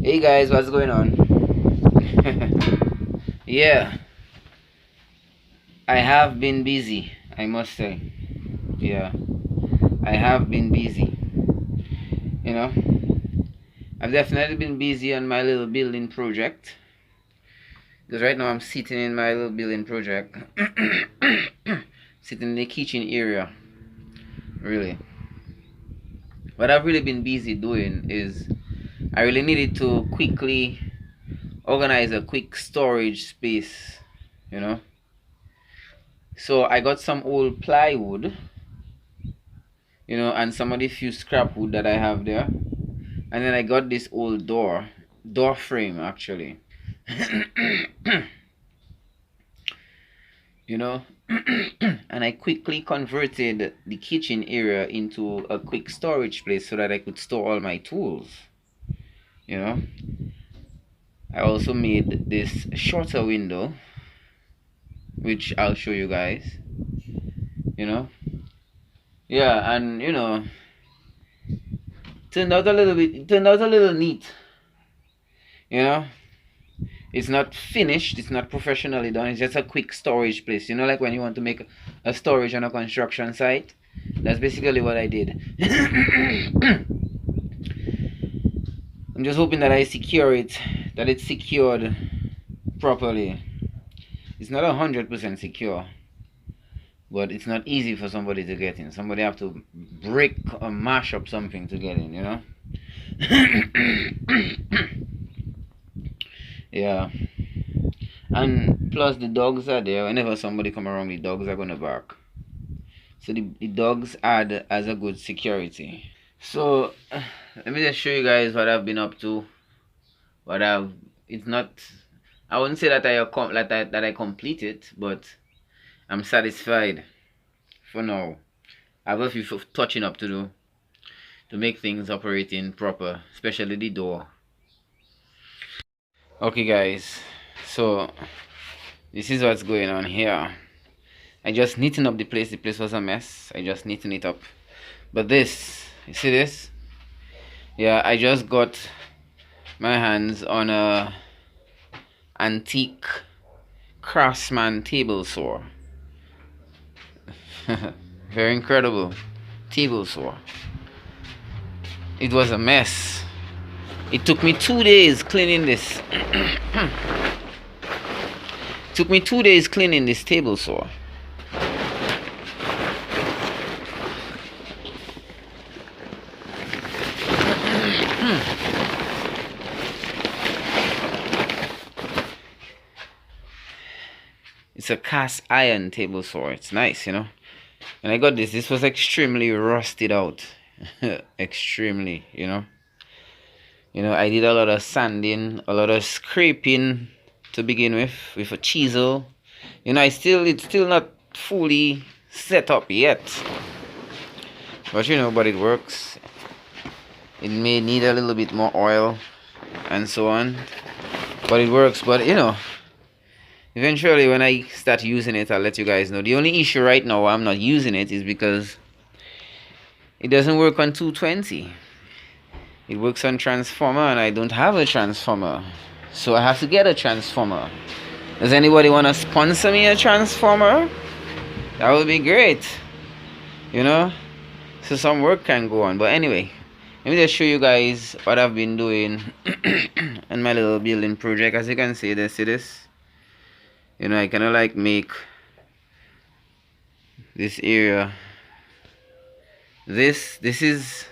Hey guys, what's going on? Yeah, I have been busy, I must say. Yeah, I have been busy. You know, I've definitely been busy on my little building project. Because right now I'm sitting in my little building project. Sitting in the kitchen area. Really. What I've really been busy doing is I really needed to quickly organize a quick storage space. You know, so I got some old plywood, and some of the few scrap wood that I have there. And then I got this old door frame actually. you know, and I quickly converted the kitchen area into a quick storage place so that I could store all my tools. You know, I also made this shorter window, which I'll show you guys. You know, yeah, and turned out a little neat. You know, it's not finished, it's not professionally done, it's just a quick storage place. Like when you want to make a storage on a construction site. That's basically what I did. I'm just hoping that I secure it, that it's secured properly. It's not 100% secure, but it's not easy for somebody to get in. Somebody have to break or mash up something to get in. Yeah. And plus the dogs are there. Whenever somebody come around, the dogs are gonna bark. So the dogs add as a good security. So let me just show you guys what I've been up to. It's not, I wouldn't say that I complete it, but I'm satisfied for now. I have a few touching up to do to make things operating proper, especially the door. Okay guys, so this is what's going on here. I just neatened up the place. The place was a mess. I just neatened it up. But this, you see this? Yeah, I just got my hands on a antique craftsman table saw. Very incredible table saw. It was a mess. It took me 2 days cleaning this. Took me 2 days cleaning this table saw. It's a cast iron table saw. It's nice, And I got this. This was extremely rusted out. Extremely, I did a lot of sanding, a lot of scraping to begin with a chisel. It's still not fully set up yet. But but it works. It may need a little bit more oil and so on. But it works. But eventually when I start using it, I'll let you guys know. The only issue right now why I'm not using it is because it doesn't work on 220. It works on transformer and I don't have a transformer. So I have to get a transformer. Does anybody want to sponsor me a transformer? That would be great. So some work can go on. But anyway, let me just show you guys what I've been doing in my little building project. As you can see this. I kind of like make this area. This is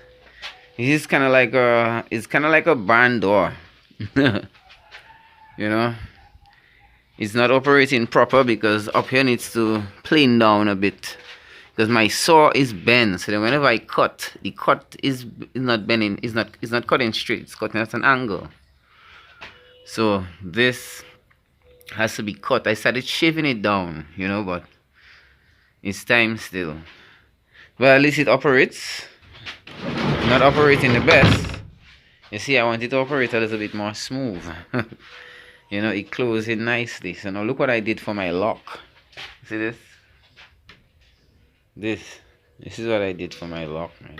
kind of like a barn door. It's not operating proper because up here needs to plane down a bit because my saw is bent. So then whenever I cut, the cut is not bending. It's not cutting straight. It's cutting at an angle. So this has to be cut. I started shaving it down, but it's time still. Well, at least it operates. Not operating the best. You see, I want it to operate a little bit more smooth. It closed it nicely. So now look what I did for my lock. See this? This is what I did for my lock, man.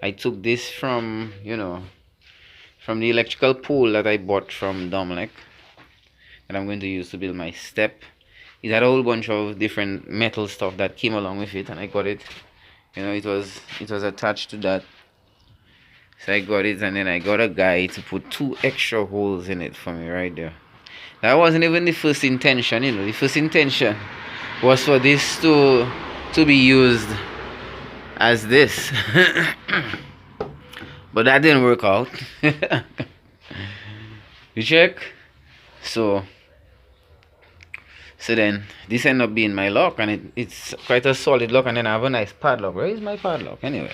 I took this from from the electrical pole that I bought from Dominica, that I'm going to use to build my step. It had a whole bunch of different metal stuff that came along with it, and I got it. You know, it was attached to that. So I got it, and then I got a guy to put 2 extra holes in it for me right there. That wasn't even the first intention, you know. The first intention was for this to be used as this. But that didn't work out. You check? So then this ended up being my lock, and it's quite a solid lock, and then I have a nice padlock. Where is my padlock anyway?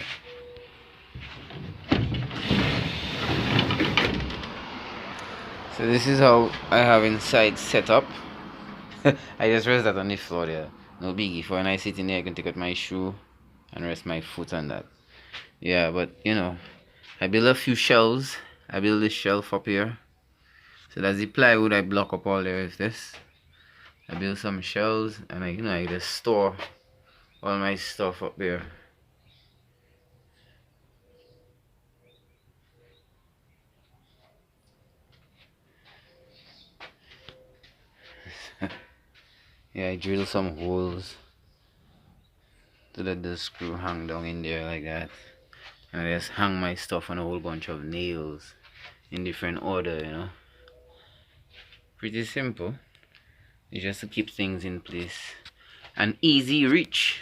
So this is how I have inside set up. I just rest that on the floor there. No biggie. For when I sit in there, I can take out my shoe and rest my foot on that. Yeah, but you know, I build a few shelves. I build this shelf up here. So that's the plywood I block up all there with this. I build some shelves, and I just store all my stuff up there. Yeah, I drill some holes to let the screw hang down in there like that, and I just hang my stuff on a whole bunch of nails in different order, you know. Pretty simple. It's just to keep things in place and easy reach,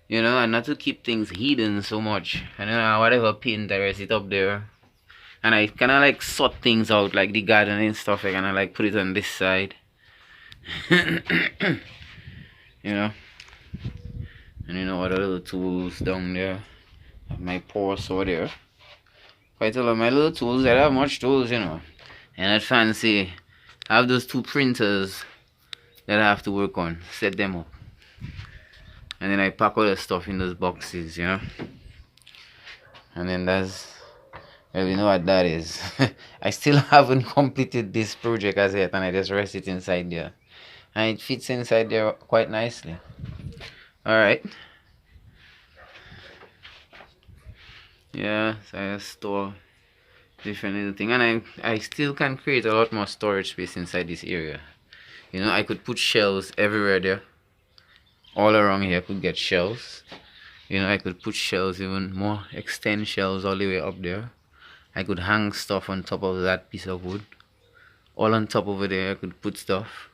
you know, and not to keep things hidden so much. And then whatever paint, I rest it up there, and I kind of like sort things out, like the gardening stuff. I kind of like put it on this side. You know, and you know, other little tools down there. My pour saw there. Quite a lot of my little tools. I don't have much tools, you know, and not fancy. I have those 2 printers that I have to work on, set them up, and then I pack all the stuff in those boxes, you know. And then that's, well, you know what that is. I still haven't completed this project as yet, and I just rest it inside there, and it fits inside there quite nicely. Alright. Yeah, so I just store different little things, and I still can create a lot more storage space inside this area. You know, I could put shelves everywhere there. All around here I could get shelves. You know, I could put shelves even more, extend shelves all the way up there. I could hang stuff on top of that piece of wood. All on top over there I could put stuff.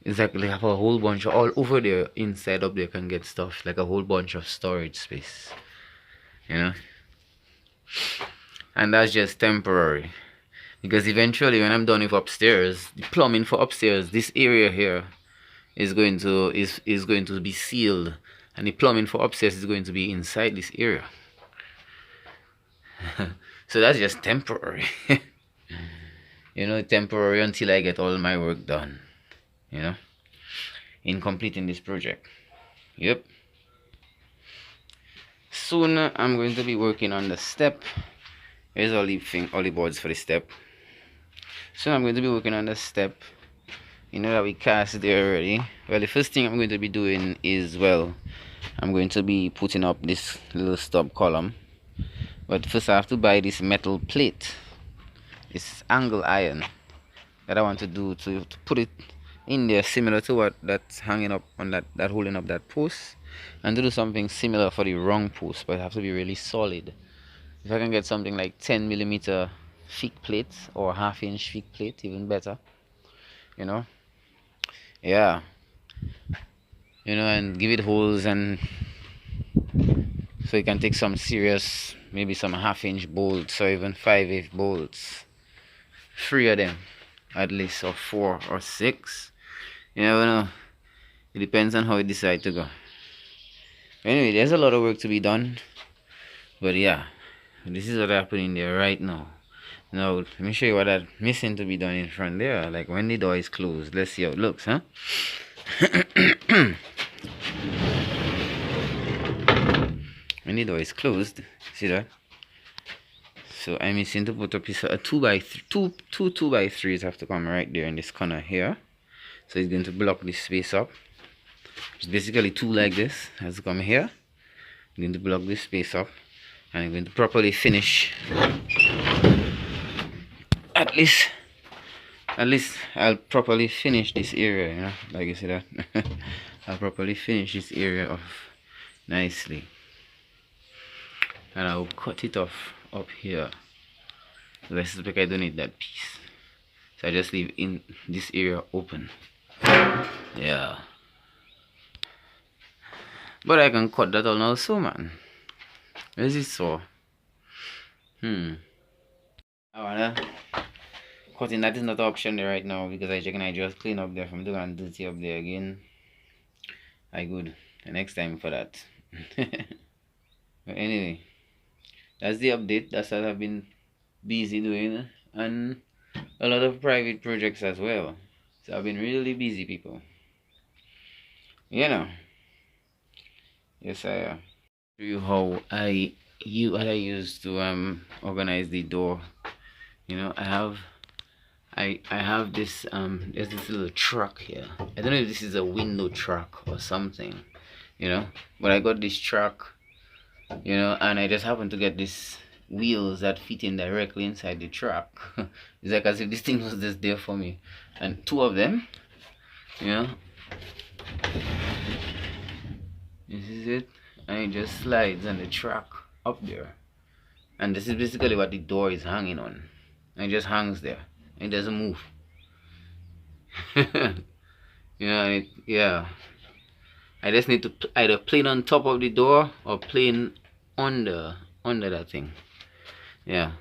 Exactly, have a whole bunch of, all over there, inside up there can get stuff, like a whole bunch of storage space. You know? And that's just temporary. Because eventually when I'm done with upstairs, the plumbing for upstairs, this area here is going to be sealed, and the plumbing for upstairs is going to be inside this area. So that's just temporary. You know, temporary until I get all my work done, you know, in completing this project. Yep. Soon I'm going to be working on the step. Here's all the boards for the step. So I'm going to be working on the step. You know that we cast there already. Well, the first thing I'm going to be doing is, well, I'm going to be putting up this little stub column. But first I have to buy this metal plate, this angle iron, that I want to do to put it in there, similar to what that's hanging up on that holding up that post, and to do something similar for the wrong post, but it have to be really solid. If I can get something like 10mm thick plate or 1/2 inch thick plate, even better, you know. Yeah, you know, and give it holes, and so you can take some serious, maybe some 1/2 inch bolts or even 5/8 bolts, 3 of them at least, or 4 or 6. You never know. It depends on how you decide to go. Anyway, there's a lot of work to be done, but yeah, this is what happened in there right now. Now let me show you what that's missing to be done in front there, like when the door is closed. Let's see how it looks, huh? When the door is closed, see that? So I'm missing to put a piece of a 2x3, two 2x3s have to come right there in this corner here. So it's going to block this space up. It's basically 2 like this has to come here. I'm going to block this space up, and I'm going to properly finish at least I'll properly finish this area, you know, like you see that. I'll properly finish this area off nicely, and I'll cut it off up here. Let's because I don't need that piece, so I just leave in this area open. Yeah, but I can cut that all now, so man. Where's it saw? I wanna cutting that is not an option there right now because I check I just clean up there from doing and dirty up there again. I good the next time for that. But anyway, that's the update. That's what I've been busy doing, and a lot of private projects as well. So I've been really busy, people. You know. Yes, I am. Show you how I used to organize the door. You know, I have this there's this little truck here. I don't know if this is a window truck or something, you know, but I got this truck, you know, and I just happened to get these wheels that fit in directly inside the truck. It's like as if this thing was just there for me, and two of them, you know, this is it, and it just slides on the truck up there, and this is basically what the door is hanging on, and it just hangs there. It doesn't move. You know, yeah. I just need to either plane on top of the door or plane under that thing. Yeah.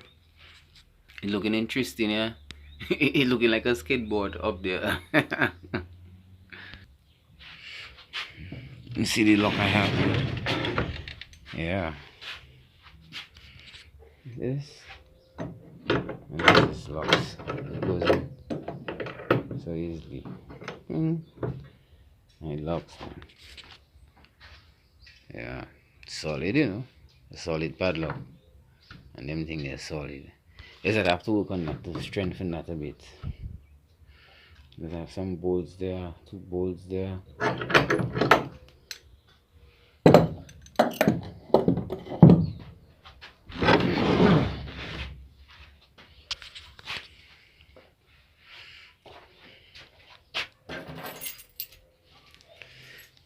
It's looking interesting, yeah. It's looking like a skateboard up there. You see the lock I have here? Yeah. This. And this locks. It goes in so easily. And it locks, man. Yeah, solid, you know. A solid padlock. And them things are solid. Yes, I have to work on that to strengthen that a bit. Because I have some bolts there, 2 bolts there.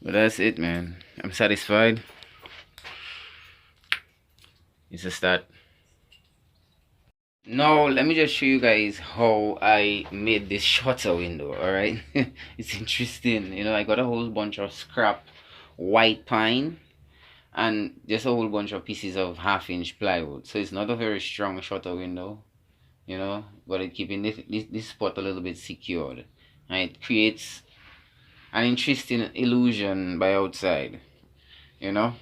But that's it, man. I'm satisfied. It's a start. Now let me just show you guys how I made this shutter window. All right. It's interesting, you know. I got a whole bunch of scrap white pine and just a whole bunch of pieces of 1/2-inch plywood, so it's not a very strong shutter window, you know, but it's keeping this spot a little bit secured, and it creates an interesting illusion by outside, you know.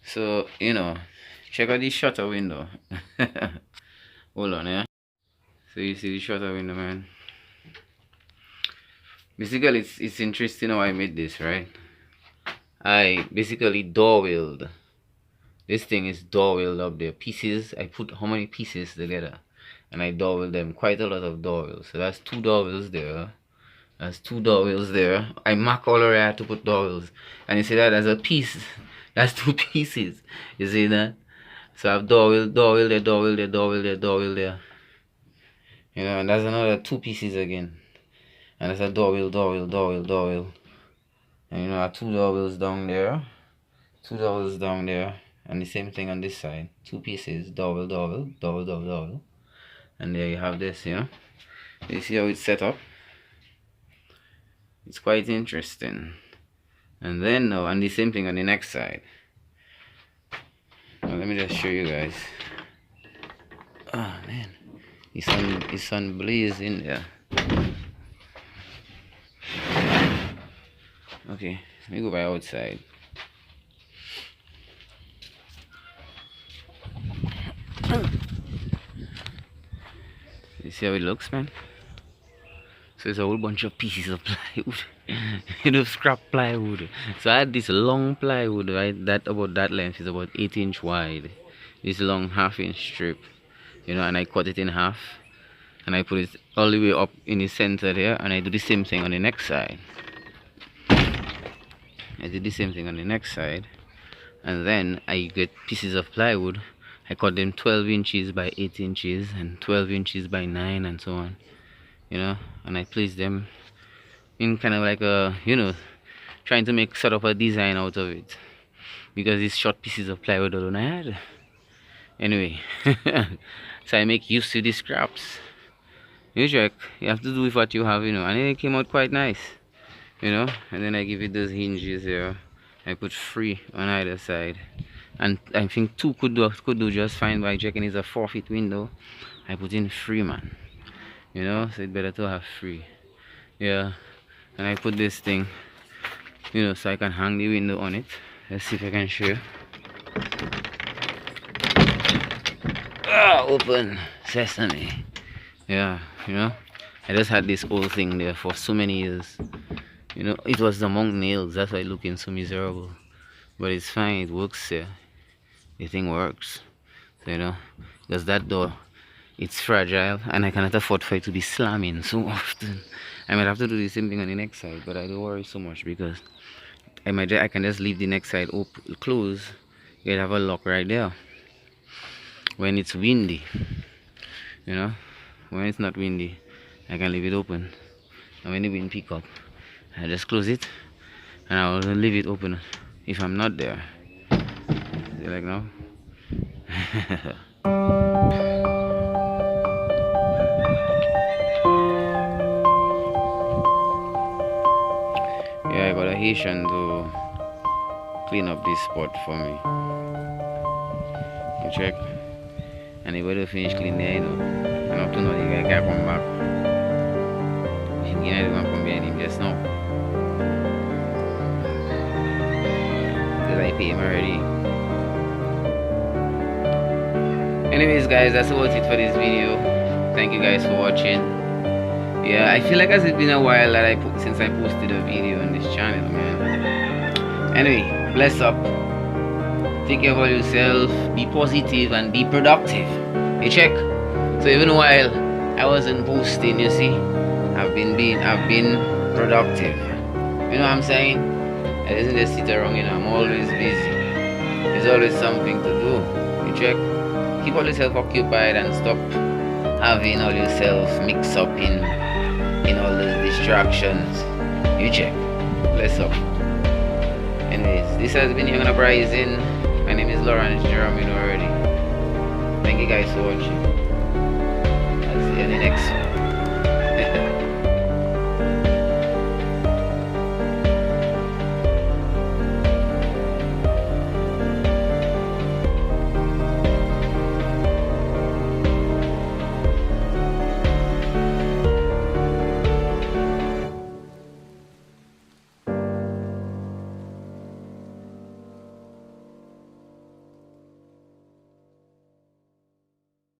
So, you know, check out this shutter window. Hold on, yeah. So you see the shutter window, man. Basically, it's interesting how I made this, right? I basically door wheeled. This thing is door wheeled up there. Pieces, I put how many pieces together, and I door wheeled them. Quite a lot of door wheels. So that's 2 door wheels there. That's 2 door wheels there. I mark all around to put door wheels, and you see that as a piece. That's 2 pieces. You see that? So I have door wheel there, door wheel there, door wheel there, door wheel there. You know, and that's another 2 pieces again. And that's a door wheel, door wheel, door wheel, door wheel. And you know, I have 2 door wheels down there, 2 door wheels down there, and the same thing on this side. 2 pieces, door wheel, door wheel, door wheel, door wheel, door wheel. And there you have this, you know. You see how it's set up? It's quite interesting. And then now, and the same thing on the next side. Now let me just show you guys. Oh man, the sun blaze in there. Okay, let me go by outside. You see how it looks, man? So it's a whole bunch of pieces of plywood. You know, scrap plywood. So I had this long plywood, right? That about that length is about 8-inch wide. This long 1/2-inch strip, you know, and I cut it in half, and I put it all the way up in the center there, and I do the same thing on the next side. I did the same thing on the next side, and then I get pieces of plywood. I cut them 12 inches by 8 inches and 12 inches by 9 and so on, you know, and I place them in kind of like a, you know, trying to make sort of a design out of it, because these short pieces of plywood alone I had. Anyway, so I make use of these scraps. You check, you have to do with what you have, you know, and it came out quite nice, you know. And then I give it those hinges here. I put 3 on either side, and I think 2 could do just fine, by checking it's a 4-foot window. I put in 3, man, you know, so it's better to have 3. Yeah. And I put this thing, you know, so I can hang the window on it. Let's see if I can show you. Open sesame. Yeah, you know, I just had this old thing there for so many years, you know. It was among nails, that's why it's looking so miserable, but it's fine, it works there. The thing works, so, you know, because that door, it's fragile and I cannot afford for it to be slamming so often. I might have to do the same thing on the next side, but I don't worry so much, because I can just leave the next side open, closed. You'll have a lock right there when it's windy, you know. When it's not windy, I can leave it open, and when the wind pick up, I just close it, and I will leave it open if I'm not there. See, like now. Yeah, I got a Haitian to clean up this spot for me. You check, and he will finish cleaning there, you know. And up to now, the guy can't come back. Him I don't want to come behind him just now, because I pay him already. Anyways, guys, that's about it for this video. Thank you guys for watching. Yeah, I feel like it's been a while that since I posted a video on this channel, man. Anyway, bless up. Take care of yourself. Be positive and be productive. You check. So even while I wasn't posting, you see, I've been productive. You know what I'm saying? I didn't just sit around, you know. I'm always busy. There's always something to do. You check. Keep all yourself occupied and stop having all yourself mixed up in all those distractions. You check. Bless up. Anyways, this has been Young and Uprising. My name is Jerome, you know already. Thank you guys for watching. I'll see you in the next one.